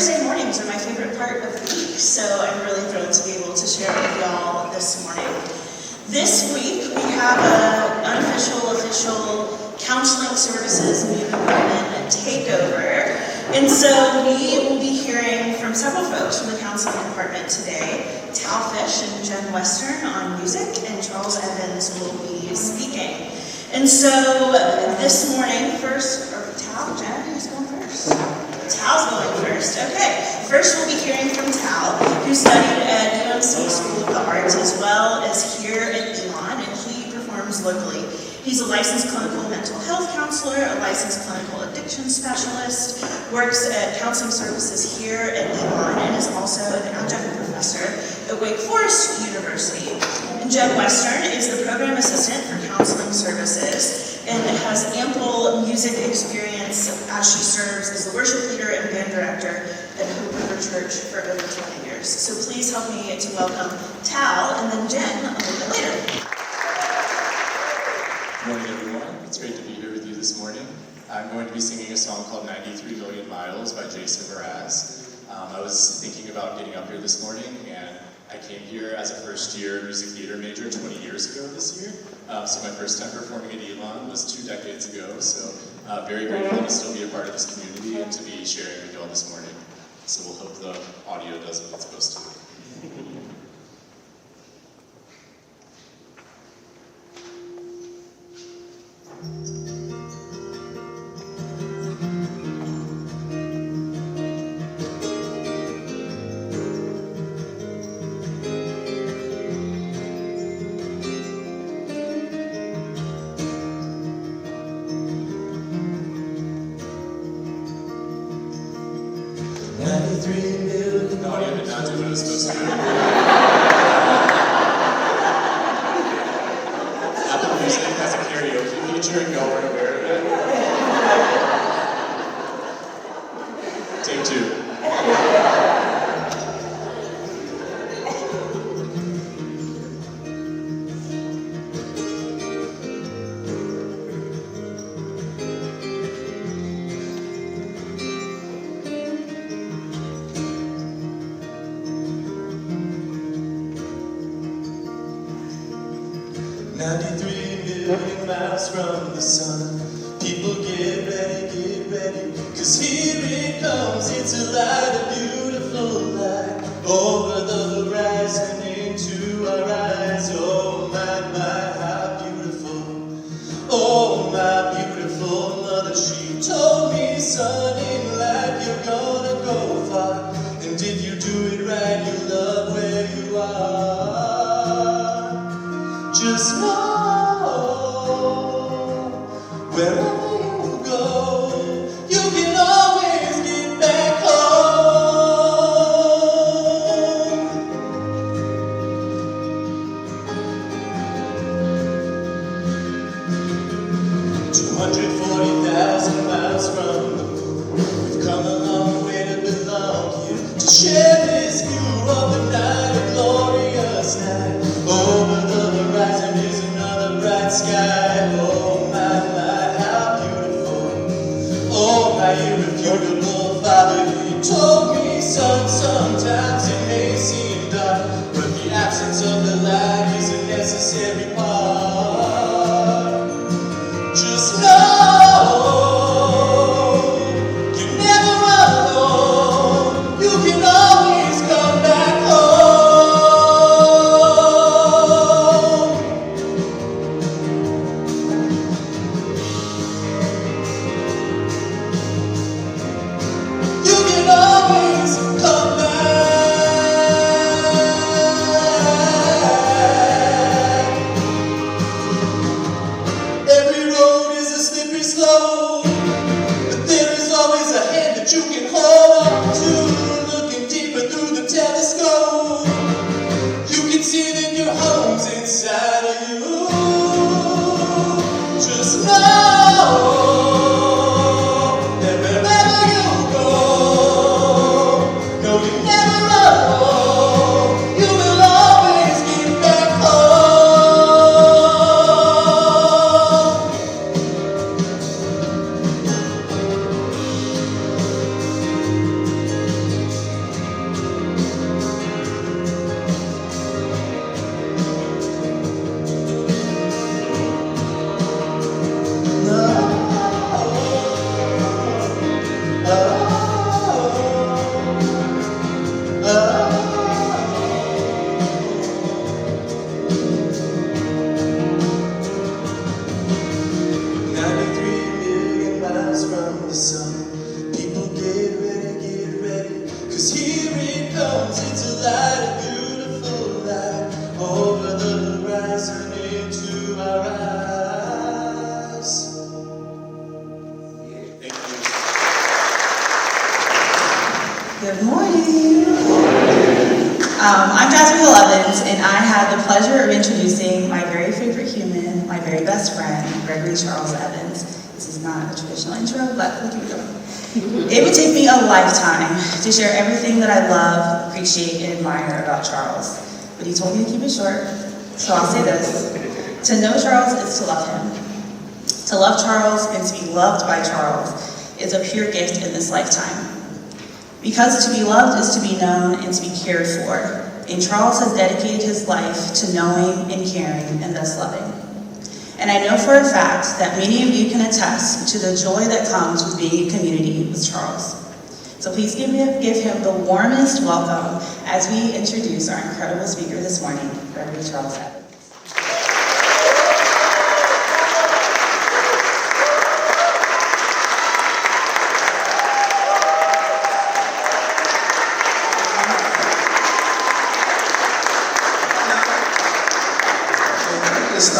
Thursday mornings are my favorite part of the week, so I'm really thrilled to be able to share with y'all this morning. This week, we have an unofficial, official counseling services and youth department takeover. And so we will be hearing from several folks from the counseling department today. Tal Fish and Jen Westurn on music, and Charles Evans will be speaking. And so this morning, first, or Tal, Jen, who's going first? Tal's going first. Okay. First, we'll be hearing from Tal, who studied at UNC School of the Arts as well as here at Elon, and he performs locally. He's a licensed clinical mental health counselor, a licensed clinical addiction specialist, works at counseling services here at Elon, and is also an adjunct professor at Wake Forest University. And Jen Westurn is the program assistant for counseling services and has ample music experience as she serves as the worship leader and band director at Hope River Church for over 20 years. So please help me to welcome Tal and then Jen a little bit later. Good morning, everyone. It's great to be here with you this morning. I'm going to be singing a song called 93 Million Miles by Jason Mraz. I was thinking about getting up here this morning, and I came here as a first-year music theater major 20 years ago this year. So my first time performing at Elon was 2 decades ago, so very grateful to still be a part of this community and to be sharing with you all this morning. So we'll hope the audio does what it's supposed to. 93 million. The audio did not do what it was supposed to do. Apple Music has a karaoke feature and y'all weren't aware of it. Take 2. Miles from the sun. People get ready, 'cause here it comes. It's a light, a beautiful light, over the horizon into our eyes. Oh my, how beautiful. Oh my beautiful mother, she told me, son, in life you're gonna go far, and if you do it right, you love where you are. Just know, wherever you go, you can always get back home. 240,000 miles from the moon, we've come a long way to belong here, to share this view of the night, a glorious night. Over the horizon is another bright sky. Oh my, how beautiful. Oh my irrefutable Father, He told me, son, sometimes it may seem dark, but the absence of the light is a necessary part. Just know you're never alone. You can always come back home. You can always come back. Good morning. I'm Jasmine Evans, and I have the pleasure of introducing my very favorite human, my very best friend, Gregory Charles Evans. This is not a traditional intro, but look at me go. It would take me a lifetime to share everything that I love, appreciate, and admire about Charles. But he told me to keep it short, so I'll say this. To know Charles is to love him. To love Charles and to be loved by Charles is a pure gift in this lifetime. Because to be loved is to be known and to be cared for, and Charles has dedicated his life to knowing and caring and thus loving. And I know for a fact that many of you can attest to the joy that comes with being in community with Charles. So please give him the warmest welcome as we introduce our incredible speaker this morning, Gregory Charles Evans.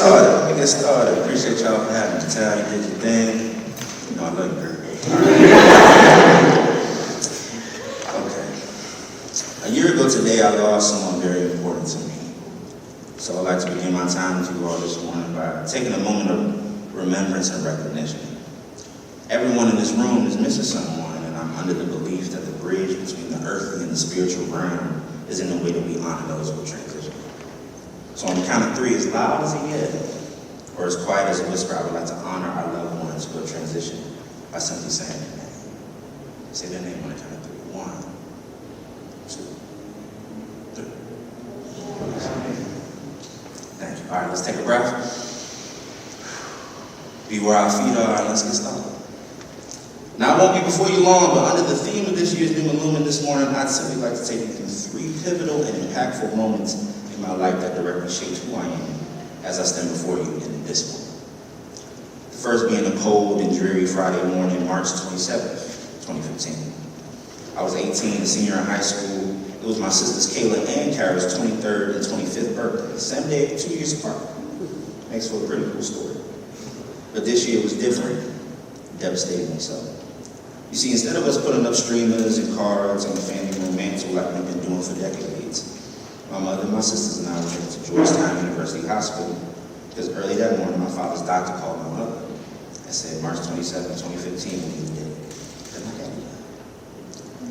Let me get started. Appreciate y'all for having me. Tell you did your thing. You know I love you, girl. Okay. A year ago today, I lost someone very important to me. So I'd like to begin my time with you all this morning by taking a moment of remembrance and recognition. Everyone in this room is missing someone, and I'm under the belief that the bridge between the earthly and the spiritual realm is in the way that we honor those who transition. So on the count of three, as loud as a yell, or as quiet as a whisper, I would like to honor our loved ones who have transitioned by simply saying their name. Say their name on the count of three. 1, 2, 3. Thank you. All right, let's take a breath. Be where our feet are, and let's get started. Now, I won't be before you long, but under the theme of this year's New Illumination this morning, I'd simply like to take you through 3 pivotal and impactful moments in my life that directly shaped who I am as I stand before you in this moment. The first being a cold and dreary Friday morning, March 27th, 2015. I was 18, a senior in high school. It was my sisters Kayla and Kara's 23rd and 25th birthday, same day, 2 years apart. Makes for a pretty cool story. But this year was different, devastatingly so. You see, instead of us putting up streamers and cards on the family room mantle like we've been doing for decades, my mother, my sisters, and I were headed to Georgetown University Hospital because early that morning, my father's doctor called my mother and said, March 27, 2015, when he was dead. Then I got it.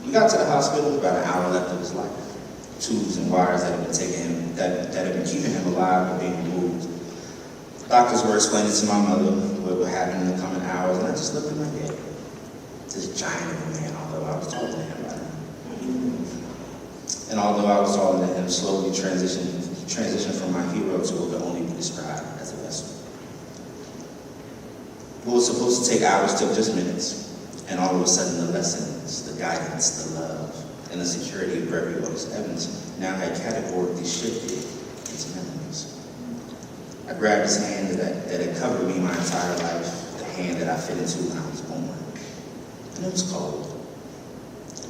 We got to the hospital, about an hour left of his life. Tubes and wires that had been that had been keeping him alive were being removed. Doctors were explaining to my mother what would happen in the coming hours, and I just looked at my dad. This giant of a man, although I was taller than him by then. And although I was taller than him, slowly transitioned from my hero to what could only be described as a vessel. What was supposed to take hours took just minutes, and all of a sudden the lessons, the guidance, the love, and the security of Gregory Evans now had categorically shifted into memories. I grabbed his hand that had covered me my entire life, the hand that I fit into when I was born. And it was cold.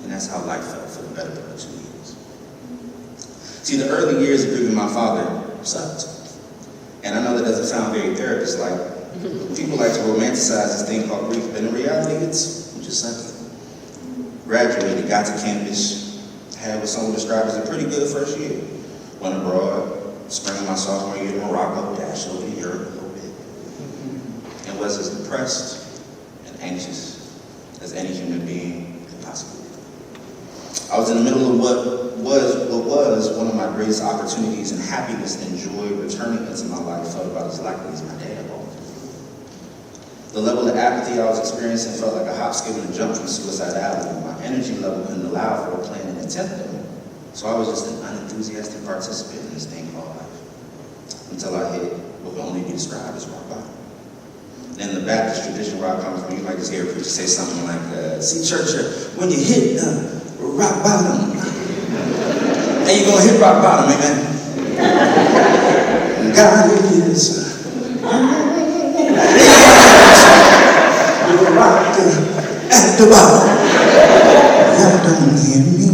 And that's how life felt for the better part of 2 years. See, the early years of grieving my father sucked. And I know that doesn't sound very therapist-like. People like to romanticize this thing called grief, but in reality, it's just sucky. Graduated, got to campus, had what some would describe as a pretty good first year. Went abroad, spring of my sophomore year to Morocco, dashed over to Europe a little bit. And was as depressed and anxious as any human being could possibly be. I was in the middle of what was one of my greatest opportunities, and happiness and joy returning into my life felt about as likely as my dad always. The level of apathy I was experiencing felt like a hop, skip, and a jump from suicidality. My energy level couldn't allow for a plan and intent though. So I was just an unenthusiastic participant in this thing called life. Until I hit what can only be described as rock bottom. In the Baptist tradition where I come from, you might just hear a preacher say something like, see church, when you hit rock bottom, hey, you're gonna hit rock bottom, amen? God is the rock at the bottom. Y'all don't hear me?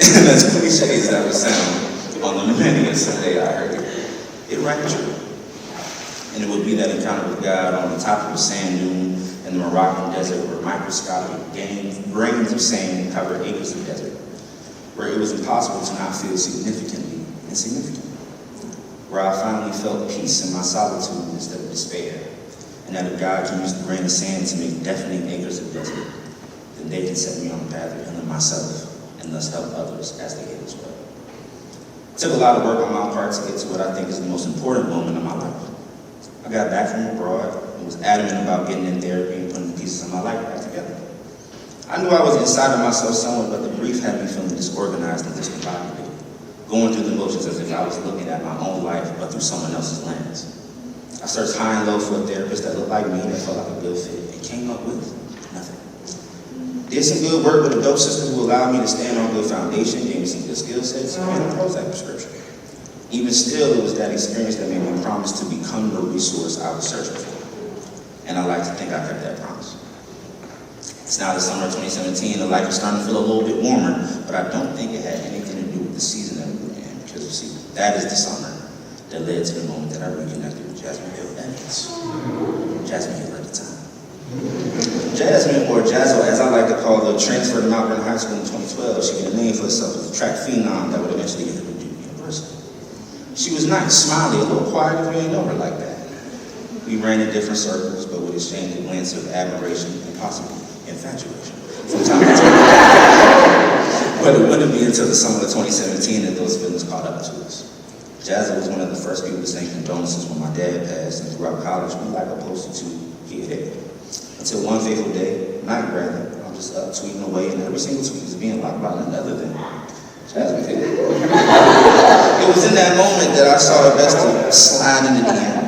And as cliche as that would sound, on the many a Sunday I heard it rang true. And it would be that encounter with God on the top of a sand dune, in the Moroccan desert where microscopic grains of sand covered acres of desert, where it was impossible to not feel significantly insignificant, where I finally felt peace in my solitude instead of despair, and that if God can use the grain of sand to make deafening acres of desert, then they can set me on a path of healing myself and thus help others as they heal as well. It took a lot of work on my part to get to what I think is the most important moment of my life. I got back from abroad and was adamant about getting in therapy and putting the pieces of my life back together. I knew I was inside of myself somewhere, but the grief had me feeling disorganized and discombobulated, going through the motions as if I was looking at my own life, but through someone else's lens. I searched high and low for a therapist that looked like me, that felt like a good fit, and came up with nothing. Did some good work with a dope sister who allowed me to stand on good foundation, gave me some good skill sets, and a Prozac prescription. Even still, it was that experience that made me promise to become the resource I was searching for. And I like to think I kept that promise. It's now the summer of 2017, the life is starting to feel a little bit warmer, but I don't think it had anything to do with the season that we were in, because you see, that is the summer that led to the moment that I reconnected with Jasmine Hill Evans. Jasmine Hill at the time. Jasmine, or Jazzo, as I like to call her, transferred to Mount Vernon High School in 2012. She made a name for herself as a track phenom that would eventually get her to Duke University. She was nice, smiley, a little quiet if you ain't know her like that. We ran in different circles, but would exchange a glance of admiration and possibly infatuation from time to time. But it wouldn't be until the summer of 2017 that those feelings caught up to us. Jazza was one of the first people to sing condolences when my dad passed, and throughout college, we like a post or two here and there. Until one fateful day, night rather, I'm just up tweeting away, and every single tweet is being liked by none other than Jasmine Hill. It was in that moment that I saw it best to slide into the DM.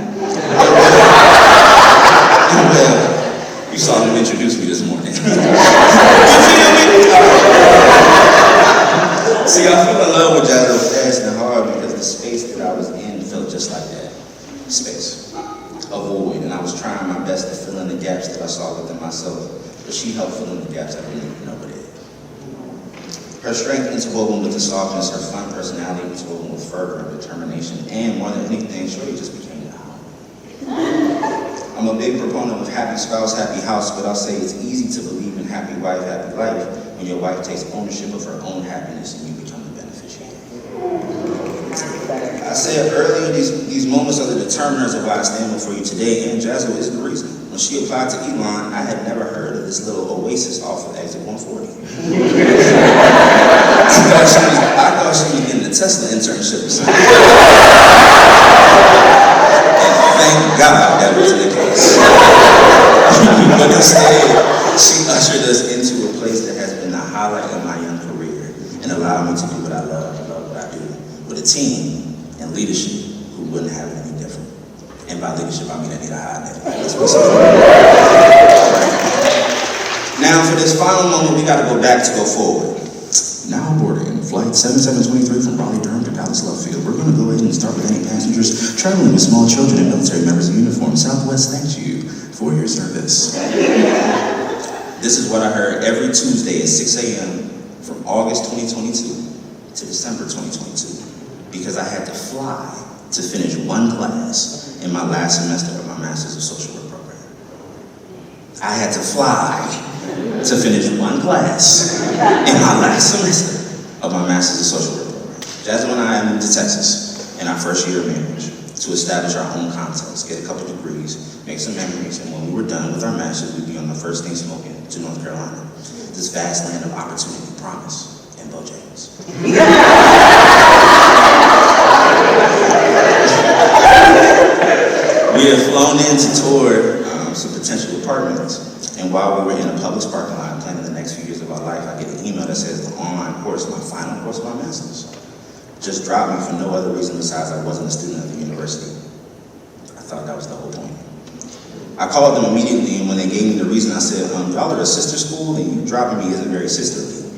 Well, you saw them introduce me this morning. You feel me? See, I fell in love with Jazzo fast and hard because the space that I was in felt just like that space, a void, and I was trying my best to fill in the gaps that I saw within myself, but she helped fill in the gaps I didn't even know were there. Her strength interwoven with the softness, her fun personality interwoven with fervor and determination, and more than anything, Shorty just became the home. I'm a big proponent of happy spouse, happy house, but I'll say it's easy to believe in happy wife, happy life when your wife takes ownership of her own happiness and you become the beneficiary. I said earlier, these moments are the determiners of why I stand before you today, and Jazzo is the reason. When she applied to Elon, I had never heard of this little oasis off of exit 140. I thought she was getting the Tesla internship or something. Thank God that wasn't the case. But instead, she ushered us into a place that has been the highlight of my young career and allowed me to do what I love and love what I do, with a team and leadership who wouldn't have it any different. And by leadership, I mean I need a high net. Now, for this final moment, we got to go back to go forward. Now boarding flight 7723 from Raleigh-Durham to Dallas Love Field. We're going to go ahead and start with any passengers traveling with small children and military members in uniform. Southwest thanks you for your service. This is what I heard every Tuesday at 6 a.m. from August 2022 to December 2022, because I had to fly to finish one class in my last semester of my Master's of Social Work program. I had to fly to finish one class in my last semester of my Master's of Social Work program. Jasmine and I moved to Texas in our first year of marriage to establish our own context, get a couple degrees, make some memories, and when we were done with our Masters, we'd be on the first thing smoking to North Carolina, this vast land of opportunity, promise, and Bojangles. We had flown in to tour some potential apartments, and while we were in a Publix parking lot planning the next few years of our life, I get an email that says the online course, my final course of my Master's, just dropped me for no other reason besides I wasn't a student at the university. I thought that was the whole point. I called them immediately, and when they gave me the reason, I said, y'all are a sister school, and you dropping me isn't very sisterly.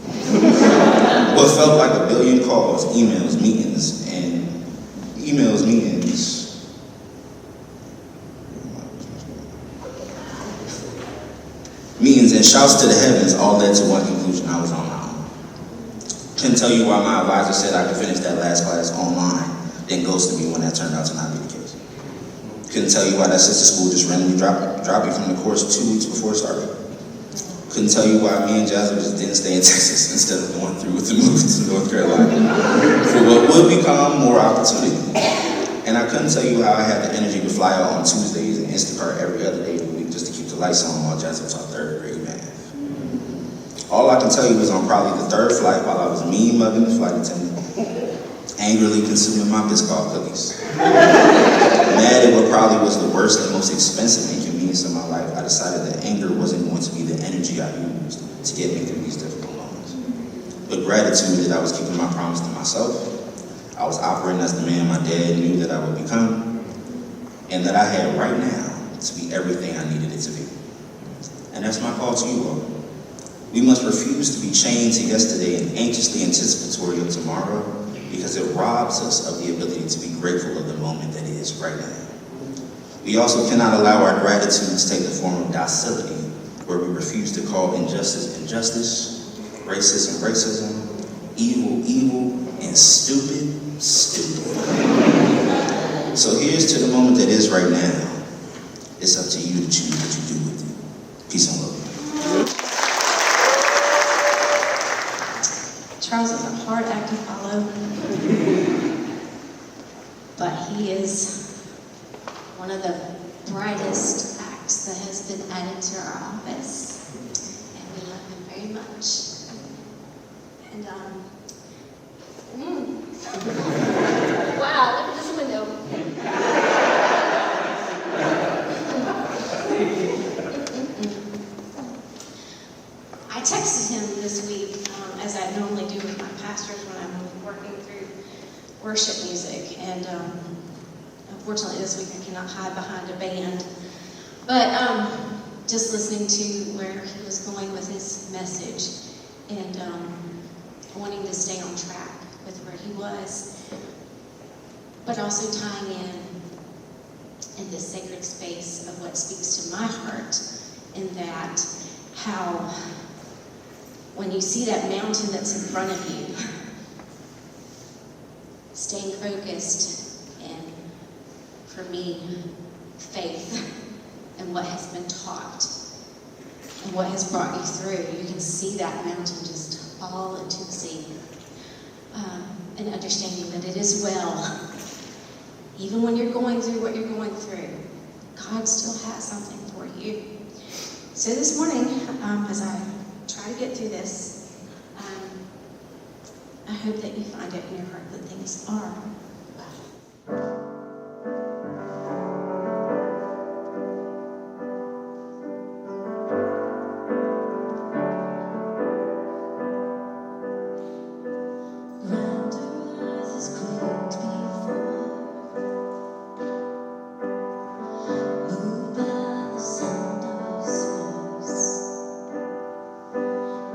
What felt like a billion calls, emails, meetings, and shouts to the heavens all led to one conclusion: I was on my own. Couldn't tell you why my advisor said I could finish that last class online, then ghosted me when that turned out to not be the case. Couldn't tell you why that sister school just randomly dropped me from the course 2 weeks before it started. Couldn't tell you why me and Jasmine just didn't stay in Texas instead of going through with the move to North Carolina for what would become more opportunity. And I couldn't tell you how I had the energy to fly out on Tuesdays and Instacart every other day of the week just to keep the lights on while Jasmine taught 3rd grade math. All I can tell you was on probably the 3rd flight while I was mean mugging the flight attendant, angrily consuming my Biscoff cookies, mad at what probably was the worst and most expensive inconvenience in my life, I decided that anger wasn't going to be the energy I used to get me through these difficult moments. But gratitude that I was keeping my promise to myself, I was operating as the man my dad knew that I would become, and that I had right now to be everything I needed it to be. And that's my call to you all. We must refuse to be chained to yesterday and anxiously anticipatory of tomorrow, because it robs us of the ability to be grateful of the moment that is right now. We also cannot allow our gratitude to take the form of docility, where we refuse to call injustice injustice, racism racism, evil evil, and stupid stupid. So here's to the moment that is right now. It's up to you to choose what you do with it. Peace and love. Charles is a hard act to follow, but he is one of the brightest acts that has been added to our office, and we love him very much. And wow, look at this window. I texted him this week, as I normally do with my pastors when I'm working through worship music, and unfortunately this week I cannot hide behind a band, but just listening to where he was going with his message, and wanting to stay on track with where he was, but also tying in this sacred space of what speaks to my heart, in that how when you see that mountain that's in front of you, staying focused, and for me, faith and what has been taught and what has brought you through, you can see that mountain just fall into the sea. And understanding that it is well, even when you're going through what you're going through, God still has something for you. So this morning, as I try to get through this, I hope that you find it in your heart that things are well.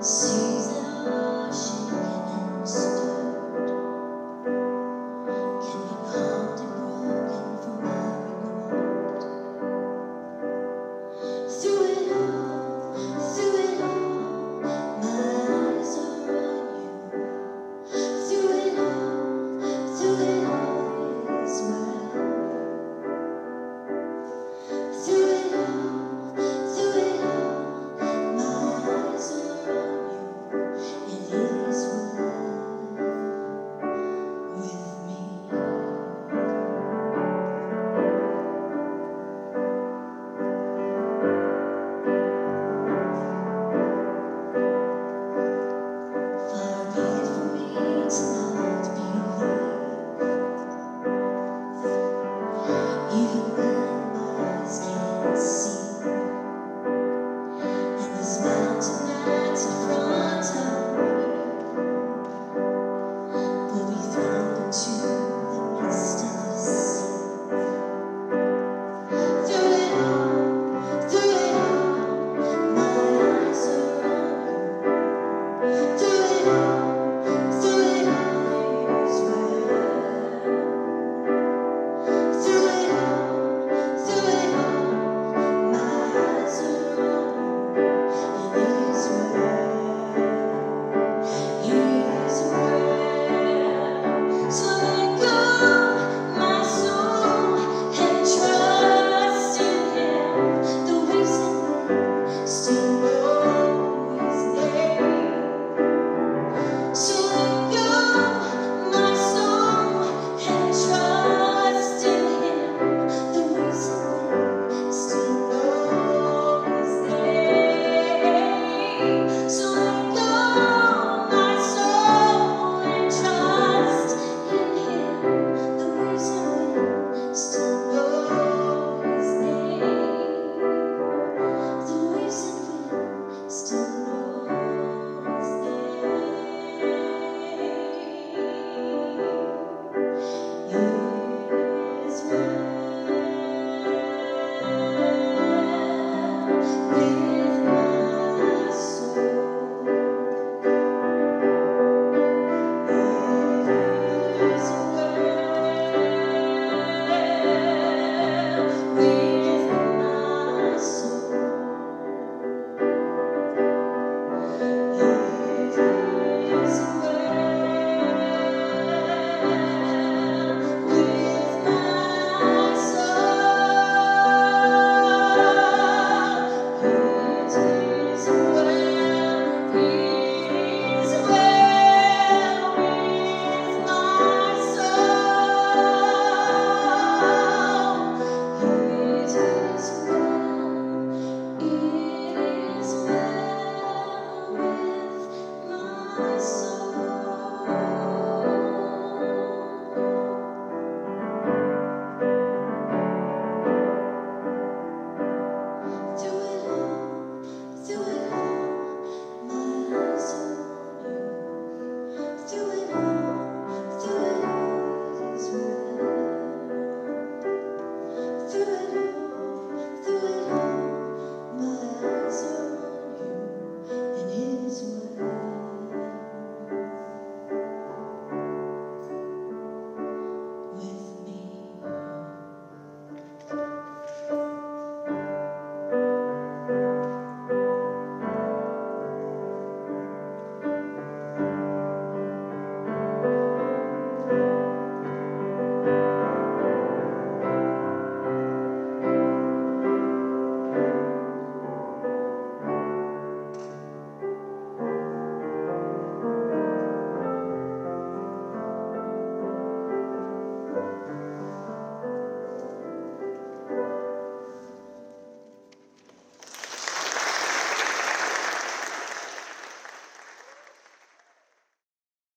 See